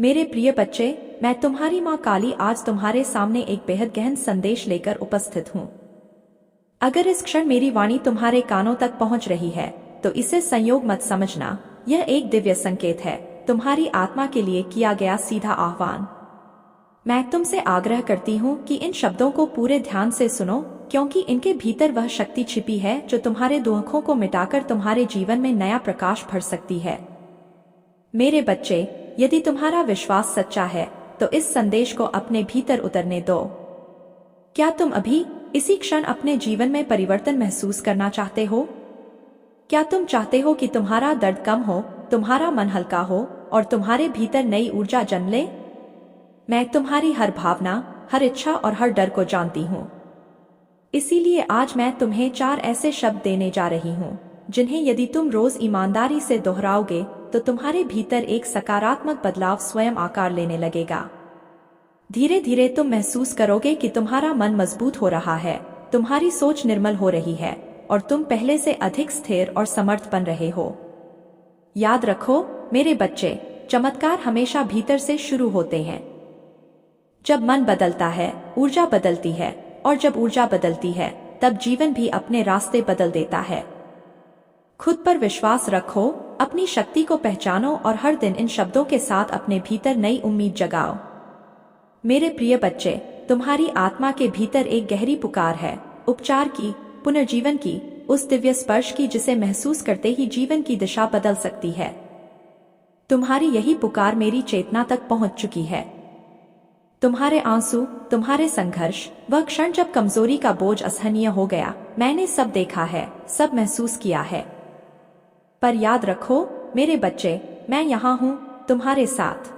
मेरे प्रिय बच्चे, मैं तुम्हारी माँ काली आज तुम्हारे सामने एक बेहद गहन संदेश लेकर उपस्थित हूँ। अगर इस क्षण मेरी वाणी तुम्हारे कानों तक पहुँच रही है तो इसे संयोग मत समझना। यह एक दिव्य संकेत है, तुम्हारी आत्मा के लिए किया गया सीधा आह्वान। मैं तुमसे आग्रह करती हूँ कि इन शब्दों को पूरे ध्यान से सुनो, क्योंकि इनके भीतर वह शक्ति छिपी है जो तुम्हारे दुखों को मिटाकर तुम्हारे जीवन में नया प्रकाश भर सकती है। मेरे बच्चे, यदि तुम्हारा विश्वास सच्चा है तो इस संदेश को अपने भीतर उतरने दो। क्या तुम अभी इसी क्षण अपने जीवन में परिवर्तन महसूस करना चाहते हो? क्या तुम चाहते हो कि तुम्हारा दर्द कम हो, तुम्हारा मन हल्का हो और तुम्हारे भीतर नई ऊर्जा जन्म ले? मैं तुम्हारी हर भावना, हर इच्छा और हर डर को जानती हूँ। इसीलिए आज मैं तुम्हें 4 ऐसे शब्द देने जा रही हूँ जिन्हें यदि तुम रोज ईमानदारी से दोहराओगे तो तुम्हारे भीतर एक सकारात्मक बदलाव स्वयं आकार लेने लगेगा। धीरे धीरे तुम महसूस करोगे कि तुम्हारा मन मजबूत हो रहा है, तुम्हारी सोच निर्मल हो रही है और तुम पहले से अधिक स्थिर और समर्थ बन रहे हो। याद रखो मेरे बच्चे, चमत्कार हमेशा भीतर से शुरू होते हैं। जब मन बदलता है, ऊर्जा बदलती है और जब ऊर्जा बदलती है तब जीवन भी अपने रास्ते बदल देता है। खुद पर विश्वास रखो, अपनी शक्ति को पहचानो और हर दिन इन शब्दों के साथ अपने भीतर नई उम्मीद जगाओ। मेरे प्रिय बच्चे, तुम्हारी आत्मा के भीतर एक गहरी पुकार है, उपचार की, पुनर्जीवन की, उस दिव्य स्पर्श की जिसे महसूस करते ही जीवन की दिशा बदल सकती है। तुम्हारी यही पुकार मेरी चेतना तक पहुंच चुकी है। तुम्हारे आंसू, तुम्हारे संघर्ष, वह क्षण जब कमजोरी का बोझ असहनीय हो गया, मैंने सब देखा है, सब महसूस किया है। पर याद रखो मेरे बच्चे, मैं यहाँ हूँ तुम्हारे साथ।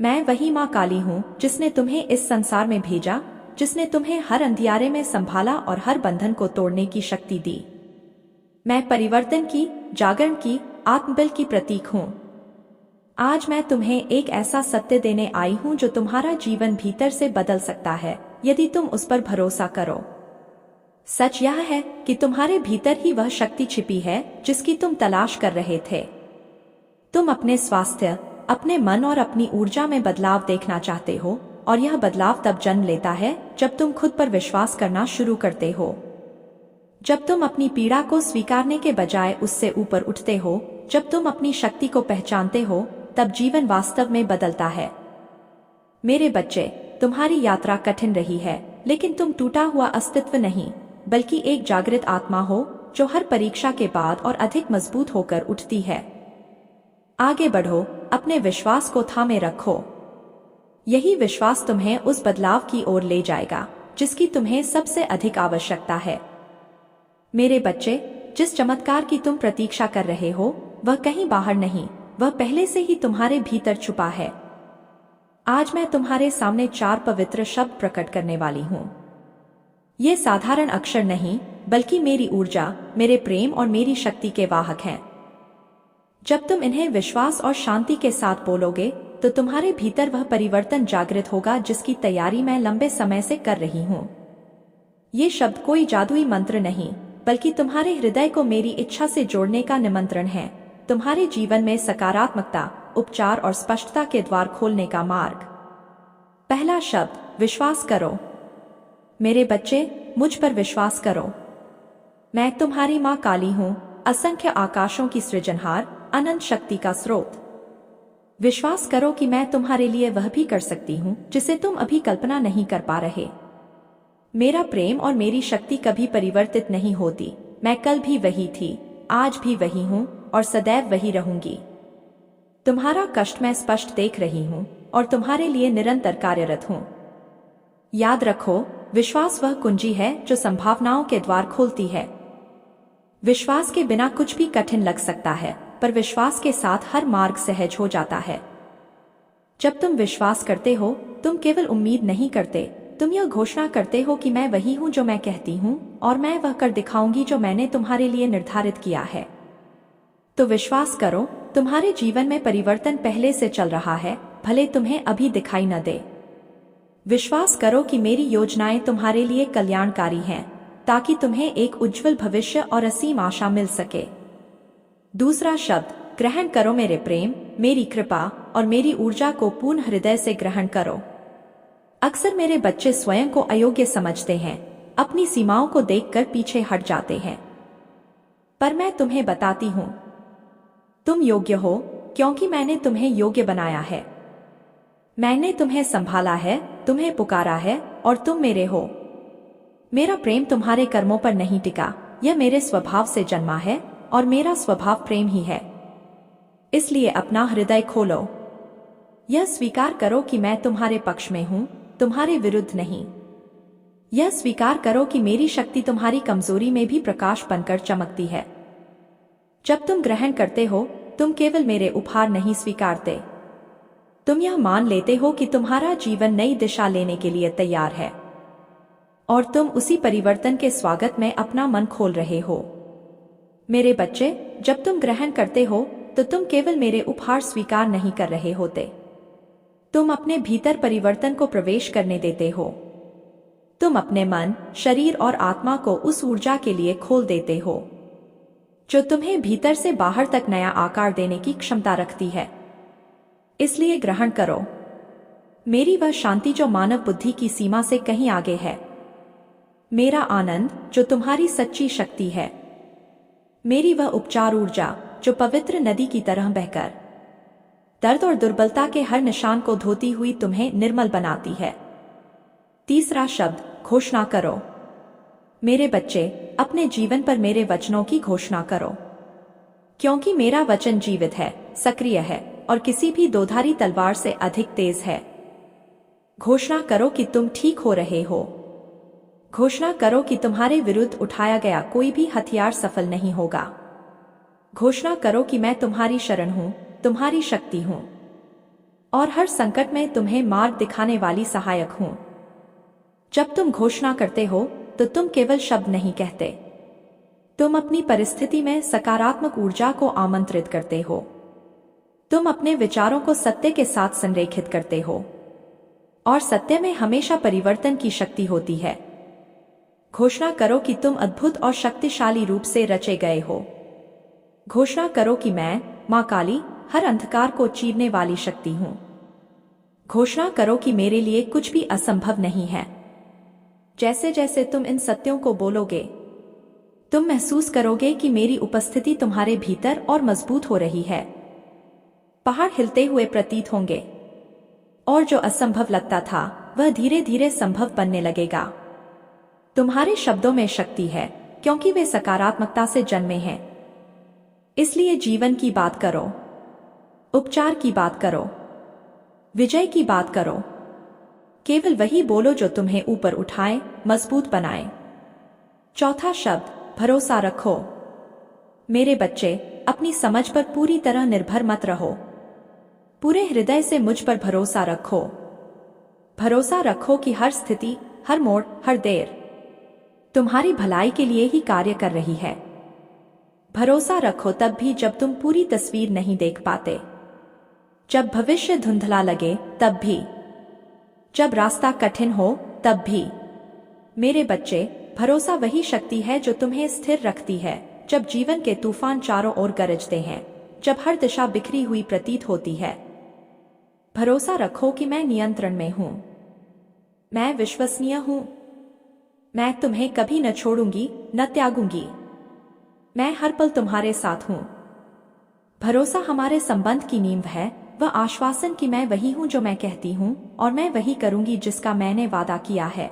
मैं वही माँ काली हूँ जिसने तुम्हें इस संसार में भेजा, जिसने तुम्हें हर अंधियारे में संभाला और हर बंधन को तोड़ने की शक्ति दी। मैं परिवर्तन की, जागरण की, आत्मबल की प्रतीक हूँ। आज मैं तुम्हें एक ऐसा सत्य देने आई हूँ जो तुम्हारा जीवन भीतर से बदल सकता है यदि तुम उस पर भरोसा करो। सच यह है कि तुम्हारे भीतर ही वह शक्ति छिपी है जिसकी तुम तलाश कर रहे थे। तुम अपने स्वास्थ्य, अपने मन और अपनी ऊर्जा में बदलाव देखना चाहते हो और यह बदलाव तब जन्म लेता है जब तुम खुद पर विश्वास करना शुरू करते हो। जब तुम अपनी पीड़ा को स्वीकारने के बजाय उससे ऊपर उठते हो, जब तुम अपनी शक्ति को पहचानते हो, तब जीवन वास्तव में बदलता है। मेरे बच्चे, तुम्हारी यात्रा कठिन रही है, लेकिन तुम टूटा हुआ अस्तित्व नहीं, बल्कि एक जागृत आत्मा हो जो हर परीक्षा के बाद और अधिक मजबूत होकर उठती है। आगे बढ़ो, अपने विश्वास को थामे रखो। यही विश्वास तुम्हें उस बदलाव की ओर ले जाएगा जिसकी तुम्हें सबसे अधिक आवश्यकता है। मेरे बच्चे, जिस चमत्कार की तुम प्रतीक्षा कर रहे हो वह कहीं बाहर नहीं, वह पहले से ही तुम्हारे भीतर छुपा है। आज मैं तुम्हारे सामने 4 पवित्र शब्द प्रकट करने वाली हूँ। ये साधारण अक्षर नहीं, बल्कि मेरी ऊर्जा, मेरे प्रेम और मेरी शक्ति के वाहक हैं। जब तुम इन्हें विश्वास और शांति के साथ बोलोगे तो तुम्हारे भीतर वह परिवर्तन जागृत होगा जिसकी तैयारी मैं लंबे समय से कर रही हूँ। ये शब्द कोई जादुई मंत्र नहीं, बल्कि तुम्हारे हृदय को मेरी इच्छा से जोड़ने का निमंत्रण है, तुम्हारे जीवन में सकारात्मकता, उपचार और स्पष्टता के द्वार खोलने का मार्ग। पहला शब्द, विश्वास करो। मेरे बच्चे, मुझ पर विश्वास करो। मैं तुम्हारी माँ काली हूँ, असंख्य आकाशों की सृजनहार, अनंत शक्ति का स्रोत। विश्वास करो कि मैं तुम्हारे लिए वह भी कर सकती हूँ जिसे तुम अभी कल्पना नहीं कर पा रहे। मेरा प्रेम और मेरी शक्ति कभी परिवर्तित नहीं होती। मैं कल भी वही थी, आज भी वही हूँ और सदैव वही रहूंगी। तुम्हारा कष्ट मैं स्पष्ट देख रही हूँ और तुम्हारे लिए निरंतर कार्यरत हूँ। याद रखो, विश्वास वह कुंजी है जो संभावनाओं के द्वार खोलती है। विश्वास के बिना कुछ भी कठिन लग सकता है, पर विश्वास के साथ हर मार्ग सहज हो जाता है। जब तुम विश्वास करते हो, तुम केवल उम्मीद नहीं करते, तुम यह घोषणा करते हो कि मैं वही हूँ जो मैं कहती हूँ और मैं वह कर दिखाऊंगी जो मैंने तुम्हारे लिए निर्धारित किया है। तो विश्वास करो, तुम्हारे जीवन में परिवर्तन पहले से चल रहा है, भले तुम्हें अभी दिखाई न दे। विश्वास करो कि मेरी योजनाएं तुम्हारे लिए कल्याणकारी हैं, ताकि तुम्हें एक उज्जवल भविष्य और असीम आशा मिल सके। दूसरा शब्द, ग्रहण करो मेरे प्रेम, मेरी कृपा, और मेरी ऊर्जा को पूर्ण हृदय से ग्रहण करो। अक्सर मेरे बच्चे स्वयं को अयोग्य समझते हैं, अपनी सीमाओं को देखकर पीछे हट जाते हैं। पर मैं तुम्हें बताती हूं, तुम योग्य हो, क्योंकि मैंने तुम्हें योग्य बनाया है। मैंने तुम्हें संभाला है, तुम्हें पुकारा है और तुम मेरे हो। मेरा प्रेम तुम्हारे कर्मों पर नहीं टिका, यह मेरे स्वभाव से जन्मा है और मेरा स्वभाव प्रेम ही है। इसलिए अपना हृदय खोलो। यह स्वीकार करो कि मैं तुम्हारे पक्ष में हूं, तुम्हारे विरुद्ध नहीं। यह स्वीकार करो कि मेरी शक्ति तुम्हारी कमजोरी में भी प्रकाश बनकर चमकती है। जब तुम ग्रहण करते हो, तुम केवल मेरे उपहार नहीं स्वीकारते, तुम यह मान लेते हो कि तुम्हारा जीवन नई दिशा लेने के लिए तैयार है और तुम उसी परिवर्तन के स्वागत में अपना मन खोल रहे हो। मेरे बच्चे, जब तुम ग्रहण करते हो तो तुम केवल मेरे उपहार स्वीकार नहीं कर रहे होते, तुम अपने भीतर परिवर्तन को प्रवेश करने देते हो। तुम अपने मन, शरीर और आत्मा को उस ऊर्जा के लिए खोल देते हो जो तुम्हें भीतर से बाहर तक नया आकार देने की क्षमता रखती है। इसलिए ग्रहण करो मेरी वह शांति जो मानव बुद्धि की सीमा से कहीं आगे है, मेरा आनंद जो तुम्हारी सच्ची शक्ति है, मेरी वह उपचार ऊर्जा जो पवित्र नदी की तरह बहकर दर्द और दुर्बलता के हर निशान को धोती हुई तुम्हें निर्मल बनाती है। तीसरा शब्द, घोषणा करो। मेरे बच्चे, अपने जीवन पर मेरे वचनों की घोषणा करो, क्योंकि मेरा वचन जीवित है, सक्रिय है और किसी भी दोधारी तलवार से अधिक तेज है। घोषणा करो कि तुम ठीक हो रहे हो। घोषणा करो कि तुम्हारे विरुद्ध उठाया गया कोई भी हथियार सफल नहीं होगा। घोषणा करो कि मैं तुम्हारी शरण हूं, तुम्हारी शक्ति हूं और हर संकट में तुम्हें मार्ग दिखाने वाली सहायक हूं। जब तुम घोषणा करते हो तो तुम केवल शब्द नहीं कहते, तुम अपनी परिस्थिति में सकारात्मक ऊर्जा को आमंत्रित करते हो। तुम अपने विचारों को सत्य के साथ संरेखित करते हो और सत्य में हमेशा परिवर्तन की शक्ति होती है। घोषणा करो कि तुम अद्भुत और शक्तिशाली रूप से रचे गए हो। घोषणा करो कि मैं, मां काली, हर अंधकार को चीरने वाली शक्ति हूं। घोषणा करो कि मेरे लिए कुछ भी असंभव नहीं है। जैसे जैसे तुम इन सत्यों को बोलोगे, तुम महसूस करोगे कि मेरी उपस्थिति तुम्हारे भीतर और मजबूत हो रही है। पहाड़ हिलते हुए प्रतीत होंगे और जो असंभव लगता था वह धीरे धीरे संभव बनने लगेगा। तुम्हारे शब्दों में शक्ति है, क्योंकि वे सकारात्मकता से जन्मे हैं। इसलिए जीवन की बात करो, उपचार की बात करो, विजय की बात करो। केवल वही बोलो जो तुम्हें ऊपर उठाए, मजबूत बनाए। चौथा शब्द, भरोसा रखो। मेरे बच्चे, अपनी समझ पर पूरी तरह निर्भर मत रहो। पूरे हृदय से मुझ पर भरोसा रखो। भरोसा रखो कि हर स्थिति, हर मोड़, हर देर तुम्हारी भलाई के लिए ही कार्य कर रही है। भरोसा रखो तब भी जब तुम पूरी तस्वीर नहीं देख पाते, जब भविष्य धुंधला लगे तब भी, जब रास्ता कठिन हो तब भी। मेरे बच्चे, भरोसा वही शक्ति है जो तुम्हें स्थिर रखती है जब जीवन के तूफान चारों ओर गरजते हैं, जब हर दिशा बिखरी हुई प्रतीत होती है। भरोसा रखो कि मैं नियंत्रण में हूं, मैं विश्वसनीय हूं, मैं तुम्हें कभी न छोड़ूंगी, न त्यागूंगी। मैं हर पल तुम्हारे साथ हूं। भरोसा हमारे संबंध की नींव है, वह आश्वासन कि मैं वही हूं जो मैं कहती हूं और मैं वही करूंगी जिसका मैंने वादा किया है।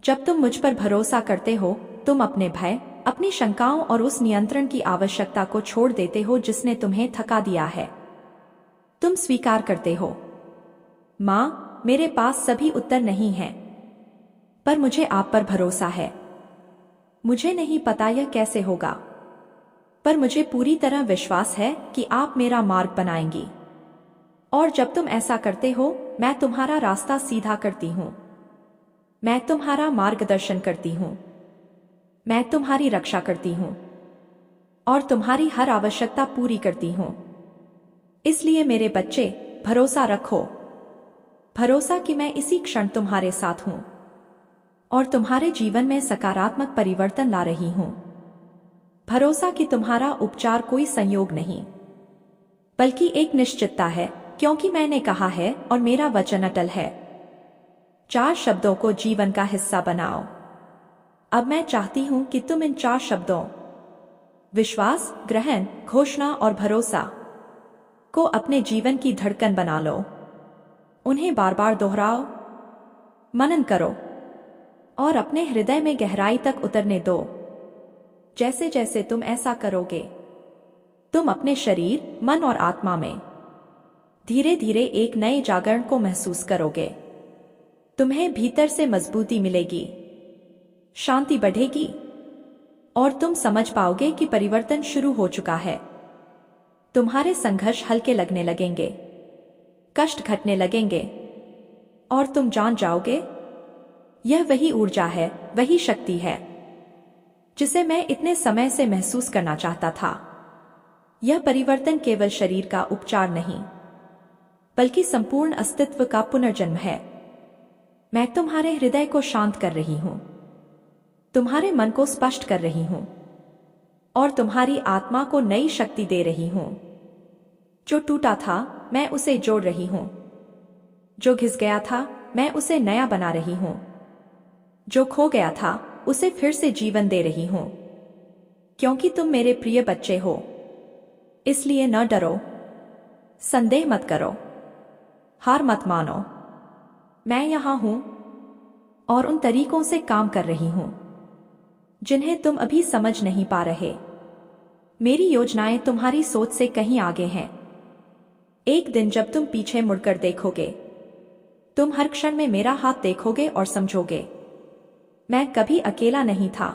जब तुम मुझ पर भरोसा करते हो, तुम अपने भय, अपनी शंकाओं और उस नियंत्रण की आवश्यकता को छोड़ देते हो जिसने तुम्हें थका दिया है। तुम स्वीकार करते हो, मां, मेरे पास सभी उत्तर नहीं हैं, पर मुझे आप पर भरोसा है। मुझे नहीं पता यह कैसे होगा, पर मुझे पूरी तरह विश्वास है कि आप मेरा मार्ग बनाएंगी। और जब तुम ऐसा करते हो, मैं तुम्हारा रास्ता सीधा करती हूं, मैं तुम्हारा मार्गदर्शन करती हूं, मैं तुम्हारी रक्षा करती हूं और तुम्हारी हर आवश्यकता पूरी करती हूं। इसलिए मेरे बच्चे, भरोसा रखो। भरोसा कि मैं इसी क्षण तुम्हारे साथ हूं और तुम्हारे जीवन में सकारात्मक परिवर्तन ला रही हूं। भरोसा कि तुम्हारा उपचार कोई संयोग नहीं, बल्कि एक निश्चितता है, क्योंकि मैंने कहा है और मेरा वचन अटल है। 4 शब्दों को जीवन का हिस्सा बनाओ। अब मैं चाहती हूं कि तुम इन 4 शब्दों विश्वास, ग्रहण, घोषणा और भरोसा को अपने जीवन की धड़कन बना लो। उन्हें बार बार दोहराओ, मनन करो और अपने हृदय में गहराई तक उतरने दो। जैसे जैसे तुम ऐसा करोगे, तुम अपने शरीर, मन और आत्मा में धीरे धीरे एक नए जागरण को महसूस करोगे। तुम्हें भीतर से मजबूती मिलेगी, शांति बढ़ेगी और तुम समझ पाओगे कि परिवर्तन शुरू हो चुका है। तुम्हारे संघर्ष हल्के लगने लगेंगे, कष्ट घटने लगेंगे और तुम जान जाओगे यह वही ऊर्जा है, वही शक्ति है जिसे मैं इतने समय से महसूस करना चाहता था। यह परिवर्तन केवल शरीर का उपचार नहीं, बल्कि संपूर्ण अस्तित्व का पुनर्जन्म है। मैं तुम्हारे हृदय को शांत कर रही हूं, तुम्हारे मन को स्पष्ट कर रही हूं और तुम्हारी आत्मा को नई शक्ति दे रही हूं। जो टूटा था मैं उसे जोड़ रही हूं, जो घिस गया था मैं उसे नया बना रही हूं, जो खो गया था उसे फिर से जीवन दे रही हूं। क्योंकि तुम मेरे प्रिय बच्चे हो, इसलिए न डरो, संदेह मत करो, हार मत मानो। मैं यहां हूं और उन तरीकों से काम कर रही हूं जिन्हें तुम अभी समझ नहीं पा रहे। मेरी योजनाएं तुम्हारी सोच से कहीं आगे हैं। एक दिन जब तुम पीछे मुड़कर देखोगे, तुम हर क्षण में मेरा हाथ देखोगे और समझोगे मैं कभी अकेला नहीं था।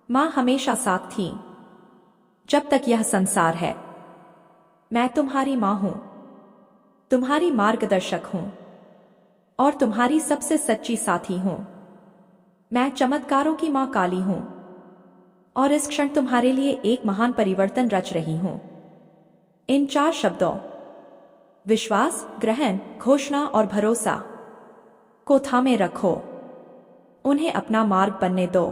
मां हमेशा साथ थी जब तक यह संसार है। मैं तुम्हारी मां हूं, तुम्हारी मार्गदर्शक हूं और तुम्हारी सबसे सच्ची साथी हूं। मैं चमत्कारों की मां काली हूं और इस क्षण तुम्हारे लिए एक महान परिवर्तन रच रही हूं। इन 4 शब्दों विश्वास, ग्रहण, घोषणा और भरोसा को थामे रखो। उन्हें अपना मार्ग बनने दो,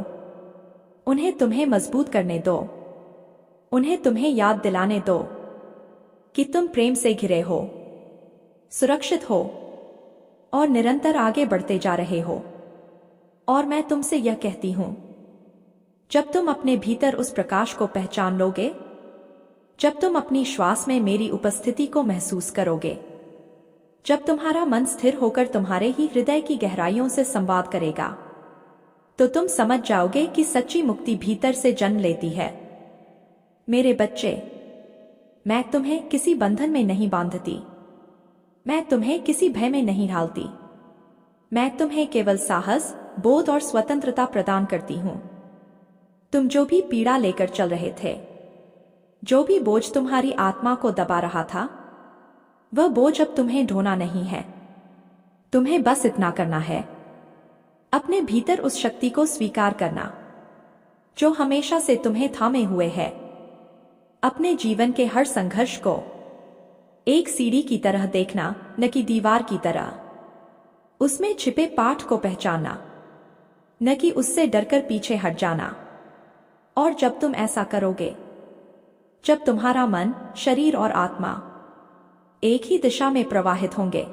उन्हें तुम्हें मजबूत करने दो, उन्हें तुम्हें याद दिलाने दो कि तुम प्रेम से घिरे हो, सुरक्षित हो और निरंतर आगे बढ़ते जा रहे हो। और मैं तुमसे यह कहती हूं, जब तुम अपने भीतर उस प्रकाश को पहचान लोगे, जब तुम अपनी श्वास में मेरी उपस्थिति को महसूस करोगे, जब तुम्हारा मन स्थिर होकर तुम्हारे ही हृदय की गहराइयों से संवाद करेगा, तो तुम समझ जाओगे कि सच्ची मुक्ति भीतर से जन्म लेती है। मेरे बच्चे, मैं तुम्हें किसी बंधन में नहीं बांधती, मैं तुम्हें किसी भय में नहीं ढालती। मैं तुम्हें केवल साहस, बोध और स्वतंत्रता प्रदान करती हूं। तुम जो भी पीड़ा लेकर चल रहे थे, जो भी बोझ तुम्हारी आत्मा को दबा रहा था, वह बोझ अब तुम्हें ढोना नहीं है। तुम्हें बस इतना करना है, अपने भीतर उस शक्ति को स्वीकार करना जो हमेशा से तुम्हें थामे हुए है। अपने जीवन के हर संघर्ष को एक सीढ़ी की तरह देखना, न कि दीवार की तरह। उसमें छिपे पाठ को पहचानना, न कि उससे डरकर पीछे हट जाना। और जब तुम ऐसा करोगे, जब तुम्हारा मन, शरीर और आत्मा एक ही दिशा में प्रवाहित होंगे,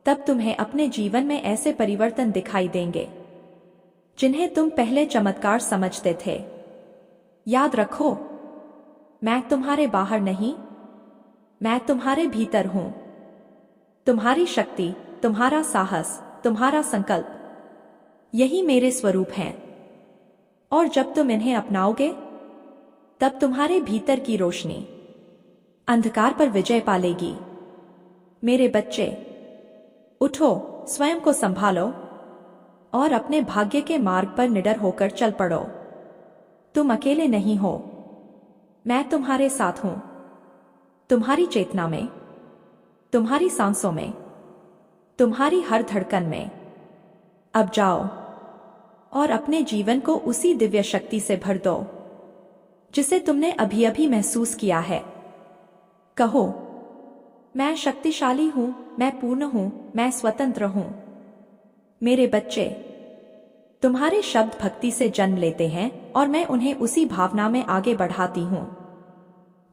तब तुम्हें अपने जीवन में ऐसे परिवर्तन दिखाई देंगे जिन्हें तुम पहले चमत्कार समझते थे। याद रखो, मैं तुम्हारे बाहर नहीं, मैं तुम्हारे भीतर हूं। तुम्हारी शक्ति, तुम्हारा साहस, तुम्हारा संकल्प, यही मेरे स्वरूप हैं। और जब तुम इन्हें अपनाओगे, तब तुम्हारे भीतर की रोशनी अंधकार पर विजय पालेगी। मेरे बच्चे, उठो, स्वयं को संभालो और अपने भाग्य के मार्ग पर निडर होकर चल पड़ो। तुम अकेले नहीं हो, मैं तुम्हारे साथ हूं। तुम्हारी चेतना में, तुम्हारी सांसों में, तुम्हारी हर धड़कन में। अब जाओ और अपने जीवन को उसी दिव्य शक्ति से भर दो जिसे तुमने अभी अभी महसूस किया है। कहो, मैं शक्तिशाली हूं, मैं पूर्ण हूं, मैं स्वतंत्र हूं। मेरे बच्चे, तुम्हारे शब्द भक्ति से जन्म लेते हैं और मैं उन्हें उसी भावना में आगे बढ़ाती हूं।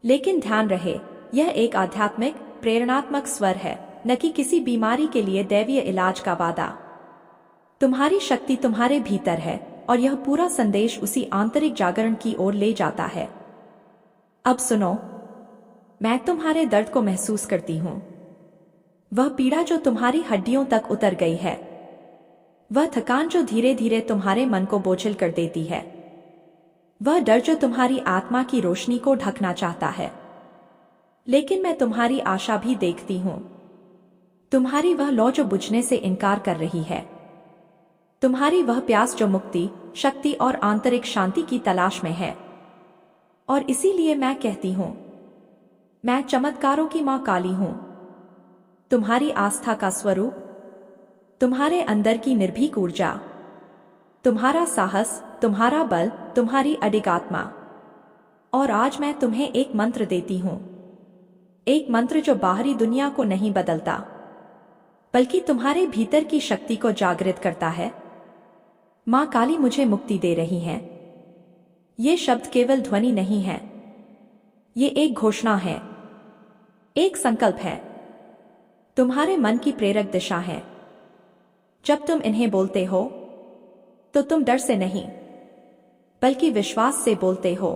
लेकिन ध्यान रहे, यह एक आध्यात्मिक प्रेरणात्मक स्वर है, न कि किसी बीमारी के लिए दैवीय इलाज का वादा। तुम्हारी शक्ति तुम्हारे भीतर है और यह पूरा संदेश उसी आंतरिक जागरण की ओर ले जाता है। अब सुनो, मैं तुम्हारे दर्द को महसूस करती हूँ। वह पीड़ा जो तुम्हारी हड्डियों तक उतर गई है, वह थकान जो धीरे धीरे तुम्हारे मन को बोझिल कर देती है, वह डर जो तुम्हारी आत्मा की रोशनी को ढकना चाहता है। लेकिन मैं तुम्हारी आशा भी देखती हूँ, तुम्हारी वह लौ जो बुझने से इनकार कर रही है, तुम्हारी वह प्यास जो मुक्ति, शक्ति और आंतरिक शांति की तलाश में है। और इसीलिए मैं कहती हूँ, मैं चमत्कारों की मां काली हूं, तुम्हारी आस्था का स्वरूप, तुम्हारे अंदर की निर्भीक ऊर्जा, तुम्हारा साहस, तुम्हारा बल, तुम्हारी अडिग आत्मा। और आज मैं तुम्हें एक मंत्र देती हूं, एक मंत्र जो बाहरी दुनिया को नहीं बदलता, बल्कि तुम्हारे भीतर की शक्ति को जागृत करता है। मां काली मुझे मुक्ति दे रही हैं। ये शब्द केवल ध्वनि नहीं है, ये एक घोषणा है, एक संकल्प है, तुम्हारे मन की प्रेरक दिशा है। जब तुम इन्हें बोलते हो तो तुम डर से नहीं, बल्कि विश्वास से बोलते हो।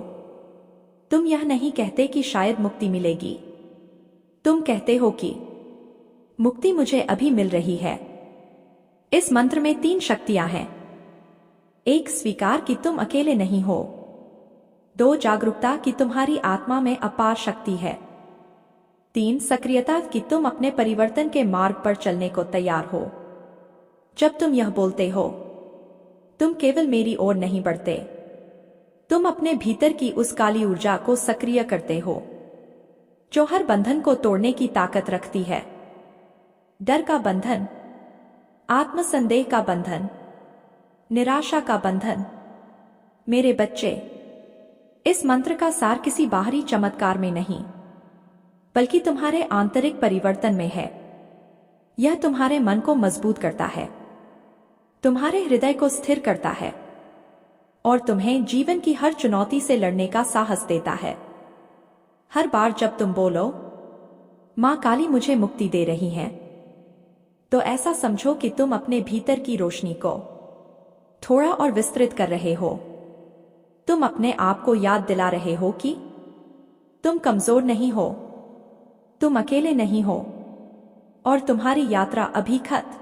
तुम यह नहीं कहते कि शायद मुक्ति मिलेगी, तुम कहते हो कि मुक्ति मुझे अभी मिल रही है। इस मंत्र में 3 शक्तियां हैं। 1 स्वीकार कि तुम अकेले नहीं हो। 2 जागरूकता कि तुम्हारी आत्मा में अपार शक्ति है। 3 सक्रियता कि तुम अपने परिवर्तन के मार्ग पर चलने को तैयार हो। जब तुम यह बोलते हो, तुम केवल मेरी ओर नहीं बढ़ते, तुम अपने भीतर की उस काली ऊर्जा को सक्रिय करते हो जो हर बंधन को तोड़ने की ताकत रखती है। डर का बंधन, आत्मसंदेह का बंधन, निराशा का बंधन। मेरे बच्चे, इस मंत्र का सार किसी बाहरी चमत्कार में नहीं, बल्कि तुम्हारे आंतरिक परिवर्तन में है। यह तुम्हारे मन को मजबूत करता है, तुम्हारे हृदय को स्थिर करता है और तुम्हें जीवन की हर चुनौती से लड़ने का साहस देता है। हर बार जब तुम बोलो, मां काली मुझे मुक्ति दे रही हैं, तो ऐसा समझो कि तुम अपने भीतर की रोशनी को थोड़ा और विस्तृत कर रहे हो। तुम अपने आप को याद दिला रहे हो कि तुम कमजोर नहीं हो, तुम अकेले नहीं हो और तुम्हारी यात्रा अभी खत्म